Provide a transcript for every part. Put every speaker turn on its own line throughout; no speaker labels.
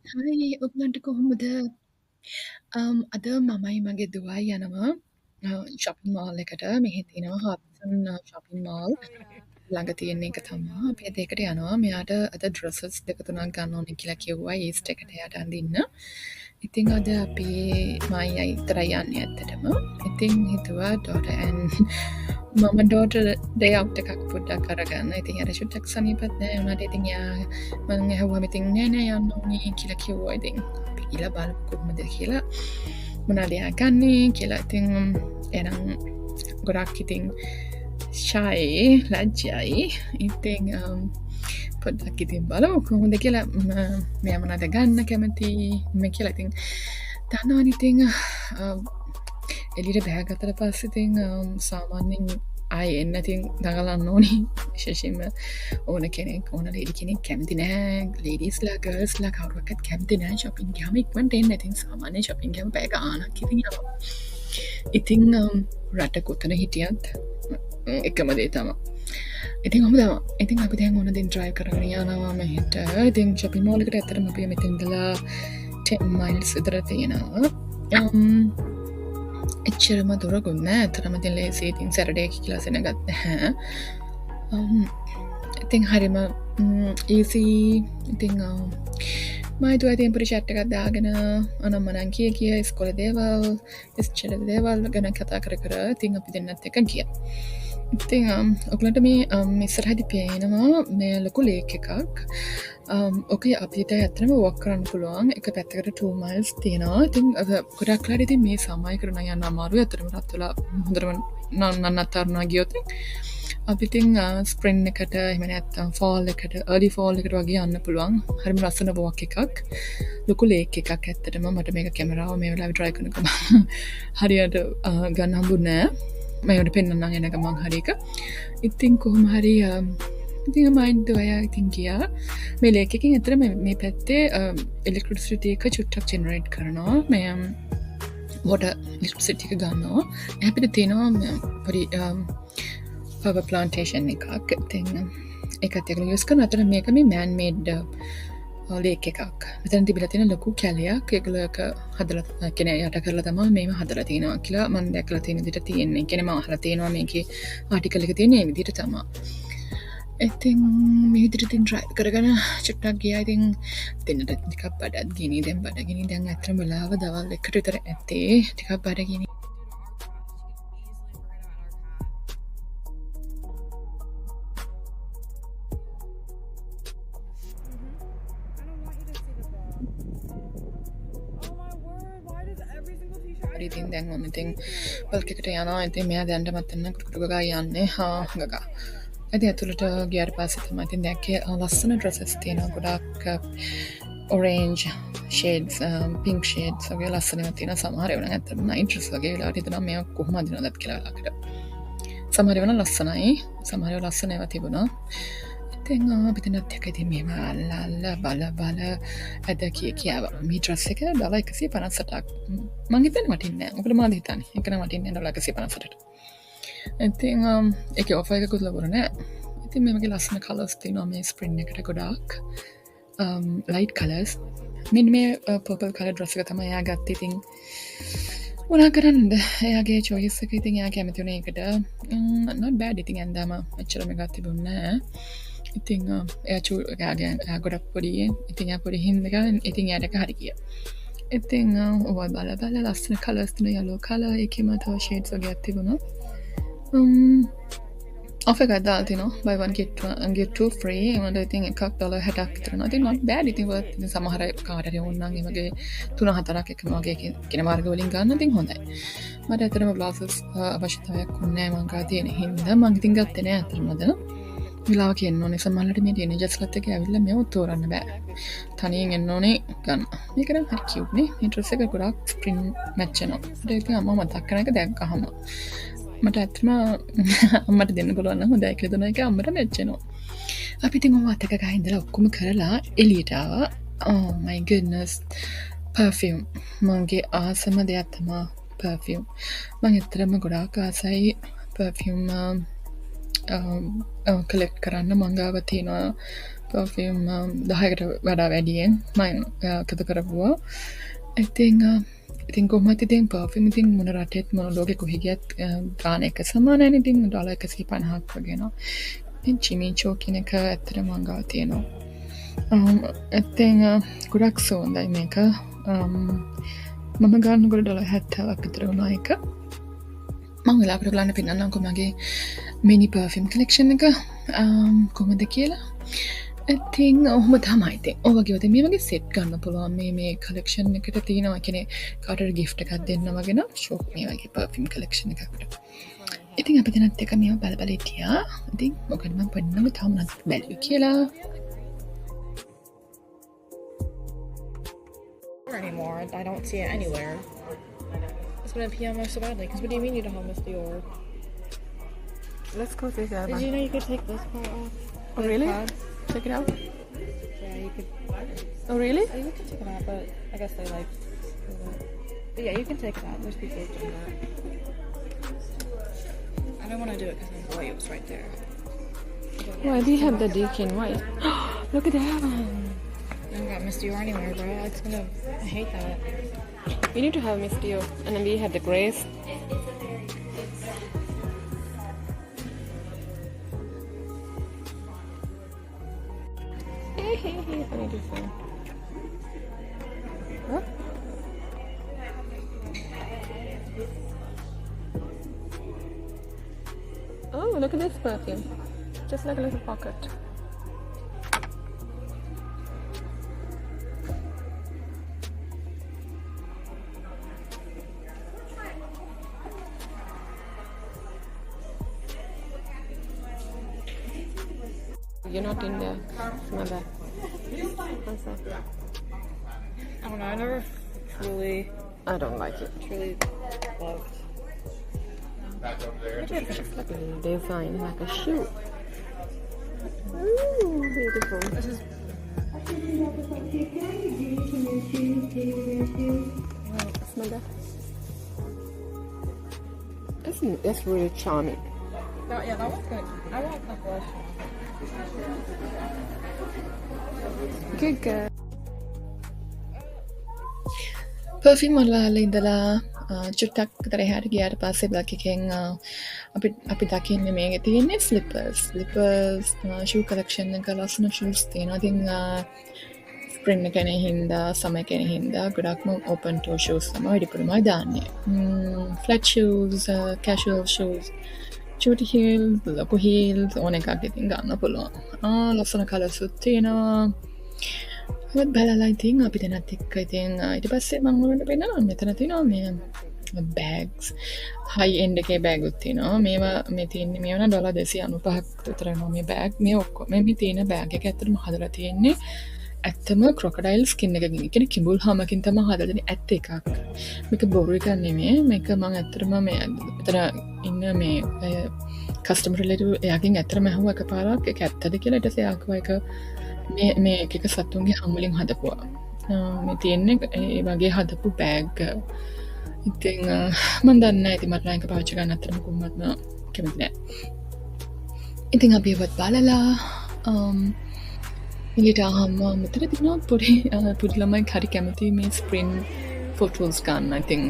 හයි ඔබලන්ට කොහොමද? අද මමයි මගේ දුවයි යනවා ශොපින් මාල් එකට. මෙහි තියෙනවා හාත්සන් ශොපින් මාල් ළඟ තියෙන එක තමා. අපි අද ඒකට යනවා. මෙයාට අද ඩ්‍රෙසස් දෙක තුනක් ගන්න ඕනේ කියලා කිව්වා ඊස්ට් එකට යට අඳින්න. ඉතින් අද අපි මයි විතරයි යන්නේ ඇත්තටම. ඉතින් හිතුවා ඩෝටර් මම ඩෝටර් ඩේ අවුට් එකක් පොඩ්ඩක් අරගන්න. ඉතින් යාට චුට්ටක් සනීපත් නෑ වුණාට ඉතින් යා මං ඇහුවම ඉතින් නෑ නෑ යන්න ඕනේ කියලා කිව්වා. ඉතින් අපි ගිහලා බලමු කොහොමද කියලා. මොනවද එයා ගන්නේ කියලා. ඉතින් එනම් ගොඩක් ඉතින් ෂයි ලැජ්ජයි. ඉතින් පොඩ්ඩක් ඉතින් බලමු කොහොමද කියලා. මෙයා මොනවද ගන්න කැමති මේ කියලා. ඉතින් දන්නවනේ ඉතින් එළියට බෑගත්තට පස්සේ ඉතින් සාමාන්‍යයෙන් ආයෙ එන්න ඉතින් දඟලන්න ඕනේ. විශේෂයෙන්ම ඕන කෙනෙක් ඕන ලේඩි කෙනෙක් කැමති නැහැ. ලේඩීස්ලා ගර්ල්ස්ලා කවුරුවක්වත් කැමති නැහැ shopping ගියාම ඉක්මනට එන්න. ඉතින් සාමාන්‍ය shopping ගියාම පැය ගාණක් ඉතින් යනවා. ඉතින් රට කොතන හිටියත් එකම දේ තමයි. ඉතින් ඔහොම තමයි. ඉතින් අපි දැන් ඕන දෙන් drive කරගෙන යනවා මෙහෙට. ඉතින් shopping mall එකට ඇත්තටම අපි මෙතන ඉඳලා 10 miles විතර තියෙනවා. එච්චරම දුරකුත් නෑ. ඇත්තටම ඉතින් ලේසි. ඉතින් සැටර්ඩේ කියලා සෙනගත් නැහැ. ඉතින් හරිම ඊසි. ඉතින් මයි දුවා ඉතින් පොඩි chat එකක් දාගෙන අනම්මනම් කිය ඉස්කෝලේ දේවල් ඉස්චර දේවල් ගැන කතා කර ඉතින් අපි දෙන්නත් එක්ක ගියා. ඉතින් ඔයගලන්ට මේ ඉස්සරහදී පේනවා මේ ලොකු ලේක් එකක්. ඔකේ අපිට ඇත්තටම වොක් කරන්න පුළුවන්. එක පැත්තකට 2 miles තියෙනවා. ඉතින් ගොඩක් වෙලාවට ඉතින් මේ සමය කරන යන්න අමාරුයි. ඇත්තටම රත් වෙලා හොඳටම නන්නතරනවා ගියොත් අපි ඉතින් ස්ප්‍රින්ග් එකට එහෙම නැත්නම් ෆෝල් එකට early fall එකට වගේ යන්න පුළුවන්. හරිම ලස්සන වොක් එකක්. ලොකු ලේක් එකක් ඇත්තටම. මට මේක කැමරාව මේ වෙලාවේ try කරනකම හරියට ගන්න හම්බුනේ නැහැ. මට පෙන්න්නම් එන ගමන් හරික. ඉතින් කොහොම හරි ඉතින් මයින්ඩ් ඔය ඉතින් ගියා. මේ ලේක් එකකින් ඇතර මේ පැත්තේ ඉලෙක්ට්‍රිසිටි එක චුට්ටක් ජෙනරේට් කරනවා. මේ වොටර් ඉලෙක්ට්‍රිසිටි එක ගන්නවා. අපිට තියෙනවා පොඩි පවර් ප්ලාන්ටේෂන් එකක්. ඉතින් ඒකත් එක්ක යූස් කරන අතර මේක මේ මෑන් මේඩ් ලේක් එකක්. මෙතන තිබිලා තියෙන ලොකු කැලයක්. ඒගොල්ලෝක හදලා කියන්නේ යට කරලා තමයි මේව හදලා තිනවා කියලා මම දැකලා තියෙන විදිහට තියෙන්නේ. කියන්නේ මම අහලා තියෙනවා මේකේ ආටිකල් එක තියෙන මේ විදිහට තමයි. ඉතින් මේ විදිහට ඉතින් try කරගෙන චුට්ටක් ගියා. ඉතින් දෙන්නට ටිකක් බඩගිනි. දැන් බඩගිනි දැන් අතර වෙලාව දවල් 1ට විතර ඇත්තේ. ටිකක් බඩගිනි. ඉතින් දැන් මම ඉතින් බල්ක් එකට යනවා. ඉතින් මෙයා දැන්නටමත් එන්න කුටු ගගා යන්නේ. ගගා. ඉතින් ඇතුළට ගියාට පස්සේ තමයි ඉතින් දැක්කේ ලස්සන ඩ්‍රෙසස් තියෙනවා. ගොඩක් orange shades, pink shades වගේ ලස්සන ඒවා තියෙනවා. සමහර ඒවා නම් ඇත්තටම night dress වගේ වෙලාවට හිතනවා මේවා කොහොම අඳිනවද කියලා වෙලාවකට. සමහර ඒවා නම් ලස්සනයි. සමහර ඒවා ලස්සන ඒවා තිබුණා. ඉතින් අපි දෙන්නත් එක්ක ඉතින් මේව අල්ලලා බල ඇද කියාවා. මේ ඩ්‍රෙස් එක $158ක්. මං හිතන්නේ වටින්නේ නැහැ. මොකද මාත් හිතන්නේ. ඒක නම් වටින්නේ $158ට. ඉතින් ඒකේ ඔෆර් එකකුත් ලැබුණේ නැහැ. ඉතින් මේ වගේ ලස්සන කලර්ස් තියෙනවා මේ ස්ප්‍රින්ග් එකට ගොඩාක්. Light colours. මෙන්න මේ පර්පල් කලර් ඩ්‍රෙස් එක තමයි එයා ගත්තේ. ඉතින් මොනා කරන්නද? එයාගේ choice එක. ඉතින් එයා කැමති වුණේ ඒකට. not bad. ඉතින් ඇන්දාම එච්චරම ගත් තිබුණේ නැහැ. ඉතින් එයා ගොඩක් පොඩි. ඉතින් එයා පොඩි හින්දා ඉතින් එයාට එක හරි ගියා. ඉතින් ඔය බල ලස්සන කලර්ස් තියෙන yellow color එකේම තව shades වගේක් තිබුණා. ඔෆර් එකක් දාලා තිනවා buy one get two free. ඒකට ඉතින් එකක් $60ක් විතර නෝ. ඉතින් not bad. ඉතින් ඔය සමහර කාට හරි ඕන නම් මේ වගේ 3-4ක් එකම වගේ කියන මාර්ග වලින් ගන්න ඉතින් හොඳයි. මට ඇත්තටම blouses අවශ්‍යතාවයක් වුණේ නැහැ. මං ගා තියෙන හින්දා මං ඉතින් ගත්තේ නැහැ අතරමද. විලාව කියන්න ඕනේ. සමහරවිට මේ ටීනේජර්ස්ලත් එක්ක ඇවිල්ලා මේව තෝරන්න බෑ. තනියෙන් එන්න ඕනේ ගන්න. මේක නම් හරි කියුට් නේ. මේ ඩ්‍රෙස් එක ගොඩක් ස්ප්‍රින්ග් මැච් වෙනවා. ඒක ඉතින් අම්මා මතක් කරන එක දැක්කහම මට ඇත්තම අම්මට දෙන්න පුළුවන් නම් හොඳයි කියලා දුන්නා. ඒක අම්මට මැච් වෙනවා. අපි ඉතින් ඔය අතක ගහ ඉඳලා ඔක්කොම කරලා එළියට ආවා. Oh my goodness. perfume. මගේ ආසම දෙයක් තමයි perfume. මම ඇත්තටම ගොඩාක් ආසයි perfume කලෙක්ට් කරන්න. මං ගාව තියෙනවා perfume 10කට වඩා වැඩියෙන් මම එකතු කරපුවා. ඉතින් කොහොමද ඉතින් perfume ඉතින් මොන රටේත් මොන ලෝකෙ කොහෙ ගියත් ගාන එක සමානයි නේ. ඉතින් $150ක් වගේ නවා. ඉතින් Jimmy Choo කියන එක ඇත්තටම මං ගාව තියෙනවා. ඉතින් ගොඩක් සුවඳයි මේක. මම ගන්නකොට $70ක් විතර වුණා එක. මං වෙලාවකට බලන්න පෙන්නන්නම්කෝ මගේ මිනි perfume collection එක කොහොමද කියලා. ඉතින් ඔහොම තමයි. ඉතින් ඔය වගේ මේ වගේ සෙට් ගන්න පුළුවන් මේ collection එකට තියෙනවා. කියන්නේ කාටට gift එකක් දෙන්න වගේ නම් shop මේ වගේ perfume collection එකකට. ඉතින් අපි දැනත් එක මේව බල හිටියා. ඉතින් මොකද මම පෙන්නන්න තාම නැත් බැලුවේ කියලා.
Anymore. I don't see it anywhere. It's gonna pee on me so badly. Because what do you mean you don't have Miss Dior?
Let's go see that.
Did you know you could take this part off?
Oh, really? Check it out.
Yeah, you could.
Oh, really?
You can take it out, but I guess they like. But yeah, you can take it out. There's people doing that. I don't want to do it because my boy was right there.
Why do you have the Deakin white? Look at that.
I haven't got Miss Dior anywhere, bro. It's gonna. I hate that.
You need to have Miss Dior, and then we have the Grace. Funny different. Huh? Oh, look at this perfume. Just like a little pocket. You're not in there. Smell that. What's that?
I don't know. I never truly
I don't like it.
loved.
It's like a design, like a shoe. Ooh, beautiful.
This is.
Smell that. That's really charming.
Yeah, that one's good. I want the blush one.
Good girl. Perfume වල ඉඳලා චුට්ටක් විතර එහාට ගියාට පස්සේ black එකෙන් අපි දකින්නේ මේකේ තියෙන්නේ slippers shoe collection එක ලස්සන shoes තියෙනවා. ඉතින් spring එකනේ හින්දා summer එකනේ හින්දා ගොඩක්ම open toe shoes තමයි වැඩිපුරම දාන්නේ. Flat shoes, casual shoes, චූටි heels, ලොකු heels ඕන එකක් ඉතින් ගන්න පුළුවන්. ලස්සන colours උත් තියෙනවා. ඒවත් බලලා ඉතින් අපි දැනත් එක්ක ඉතින් ඊට පස්සේ මම ඔයාලට පෙන්නනවා මෙතන තියෙනවා මේ bags high end එකේ bag උත් තියෙනවා. මේවා මේ තියෙන්නේ මේවා නම් $295ක් විතර යනවා මේ bag. මේ ඔක්කොම මේ තියෙන bag එක ඇත්තටම හදලා තියෙන්නේ ඇත්තම crocodile skin එකකින්. ඒ කියන්නේ කිඹුල් හමකින් තමයි හදලා තියෙන්නේ ඇත්ත එකක්. මේක බොරු එකක් නෙමෙයි. මේක මම ඇත්තටම මේ විතර ඉන්න මේ customer related එයාගෙන් ඇත්තටම අහුවා එකපාරක් ඒක ඇත්තද කියලා. ඊට පස්සේ එයා කිව්වා ඒක මේ එක සතුන්ගේ හම්වලින් හදපුවා. මේ තියෙන්නේ ඒ වගේ හදපු බෑග්. ඉතින් මම දන්නේ නැහැ. ඉතින් මට නම් ඒක පාවිච්චි කරන්න අතරම කොහොමද කැමති නැහැ. ඉතින් අපි ඒවත් බලලා එළියට ආවම මෙතන තියෙනවා පොඩි ළමයි හරි කැමති මේ ස්ප්‍රින් ෆොටෝස් ගන්න. ඉතින්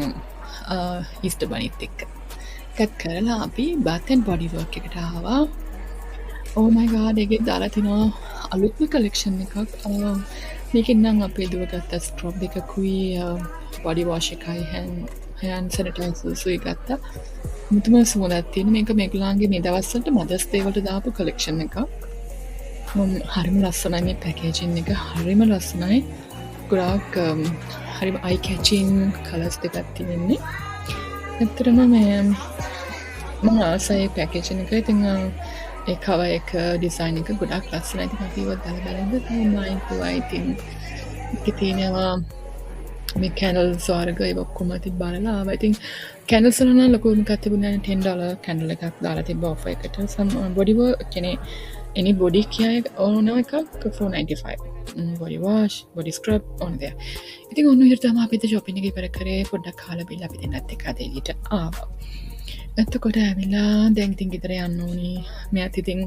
ඊස්ටර් බනිත් එක්ක කට් කරලා අපි bath and body work එකට ආවා. Oh my god, ඒකේ දාලා තිනවා අලුත්ම collection එකක්. මේකෙන් නම් අපේ දුව ගත්ත scrub එකකුයි body wash එකයි hand sanitizer සුයි ගත්තා. මුතුම සුවඳක් තියෙන මේක මේගොල්ලන්ගේ මේ දවස්වලට Mother's Day වලට දාපු collection එකක්. හරිම ලස්සනයි මේ packaging එක. හරිම ලස්සනයි. ගොඩාක් හරිම eye catching colours දෙකක් තියෙන්නේ. ඇත්තටම මේ මම ආසයි packaging එක. ඉතින් ඒ cover එක design එක ගොඩක් ලස්සනයි. ඉතින් අපි ඒවත් බලන්න තමයි පුවා. ඉතින් ඒකේ තියෙනවා මේ candles වර්ග ඒ ඔක්කොම ඉතින් බලලා ආවා. ඉතින් candles වල නම් ලොකු එකක් තිබුණා නේ. $10 candle එකක් දාලා තිබ්බා offer එකට. some body work කියන්නේ any body care ඕන එකක් $4.95. body wash, body scrub on there. ඉතින් ඔන්න විතර තමයි අපි shopping එක ඉවර කරේ. පොඩ්ඩක් කාලා බිල්ල අපි දෙන්නත් එක්ක අද එළියට ආවා. එතකොට ඇවිල්ලා දැන් ඉතින් ගෙදර යන්න ඕනි. මෙයාත් ඉතින්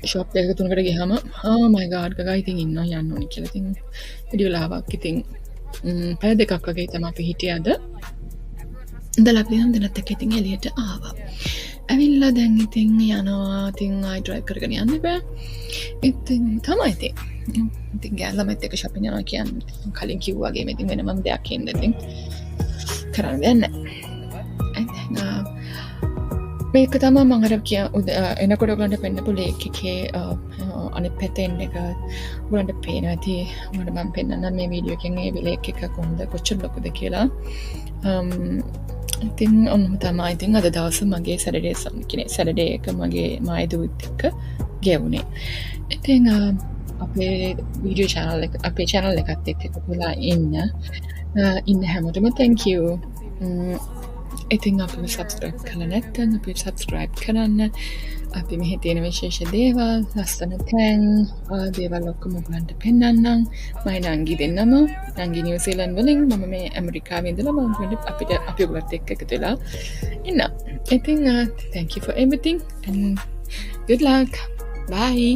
ෂොප් එක තුනකට ගියාම my god ගගා ඉතින් ඉන්නවා යන්න ඕනි කියලා. ඉතින් වැඩි වෙලාවක් ඉතින් පැය දෙකක් වගේ තමයි අපි හිටියේ අද. දලක් දිනම් දෙනත් එක්ක ඉතින් එළියට ආවා. ඇවිල්ලා දැන් ඉතින් යනවා. ඉතින් ආයි ඩ්‍රයිව් කරගෙන යන්න බෑ. ඉතින් තමයි ඉතින්. ඉතින් ගෑල්ලමත් එක්ක shopping යනවා කියන්නේ කලින් කිව්වා වගේ ඉතින් වෙන මම දෙයක් ඉන්න ඉතින් කරන්න දෙයක් නැහැ. මේක තමයි මම අර එනකොට ඔයගලන්ට පෙන්නපු ලේක් එකේ අනිත් පැත්තේ එන්න එක ඔයගලන්ට පේනවා ඇති. මට මම පෙන්නන්නම් මේ වීඩියෝ එකෙන් ඒ ලේක් එක කොහොමද කොච්චර ලොකුද කියලා. ඉතින් ඔන්නම තමයි ඉතින් අද දවස මගේ සැටර්ඩේ එක මගේ මායි දුවත් එක්ක ගෙවුනේ. ඉතින් අපේ වීඩියෝ channel එක අපේ channel එකත් එක්ක එකතු වෙලා ඉන්න හැමෝටම thank you. ඉතින් අපිව subscribe කරලා නැත්නම් අපිව subscribe කරන්න. අපි මෙහි තියෙන විශේෂ දේවල්, ලස්සන තැන්, දේවල් ඔක්කොම ඔයගලන්ට පෙන්නන්නම්. මයි නංගි දෙන්නම නංගි නිව්සීලන්ත වලින් මම මේ ඇමරිකාවේ ඉඳලා මම අපිට අපි ඔයගලත් එක්ක එකතු වෙලා ඉන්න. ඉතින් thank you for everything and good luck. Bye.